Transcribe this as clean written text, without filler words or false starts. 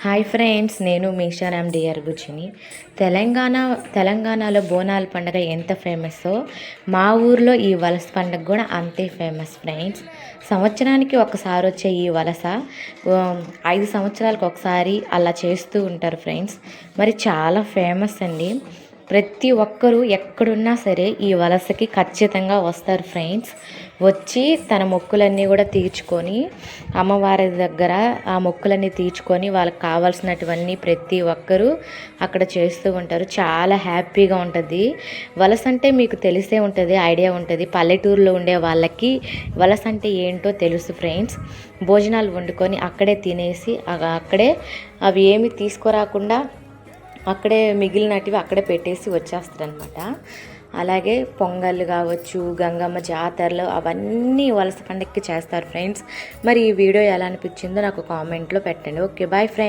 Hi friends, నేను మీషారాం dear బుచ్చిని. తెలంగాణలో బోనాల పండుగ ఎంత ఫేమస్సో మా ఊర్లో ఈ వలస పండుగ కూడా అంతే ఫేమస్ ఫ్రెండ్స్. సంవత్సరానికి ఒకసారి వచ్చే ఈ వలస 5 సంవత్సరాలకు ఒకసారి అలా చేస్తూ ఉంటారు ఫ్రెండ్స్. మరి చాలా ఫేమస్ అండి. ప్రతి ఒక్కరూ ఎక్కడున్నా సరే ఈ వలసకి ఖచ్చితంగా వస్తారు ఫ్రెండ్స్. వచ్చి తన మొక్కులన్నీ కూడా తీర్చుకొని అమ్మవారి దగ్గర ఆ మొక్కులన్నీ తీర్చుకొని వాళ్ళకి కావాల్సినటువన్నీ ప్రతి ఒక్కరూ అక్కడ చేస్తూ ఉంటారు. చాలా హ్యాపీగా ఉంటుంది. వలస అంటే మీకు తెలిసే ఉంటుంది, ఐడియా ఉంటుంది. పల్లెటూరులో ఉండే వాళ్ళకి వలస అంటే ఏంటో తెలుసు ఫ్రెండ్స్. భోజనాలు వండుకొని అక్కడే తినేసి అక్కడే అవి ఏమి తీసుకురాకుండా అక్కడే మిగిలినటివి అక్కడే పెట్టేసి వచ్చేస్తారనమాట. అలాగే పొంగల్ కావచ్చు, గంగమ్మ జాతరలు అవన్నీ వలస పండగకి చేస్తారు ఫ్రెండ్స్. మరి ఈ వీడియో ఎలా అనిపించిందో నాకు కామెంట్లో పెట్టండి. Okay, bye friends.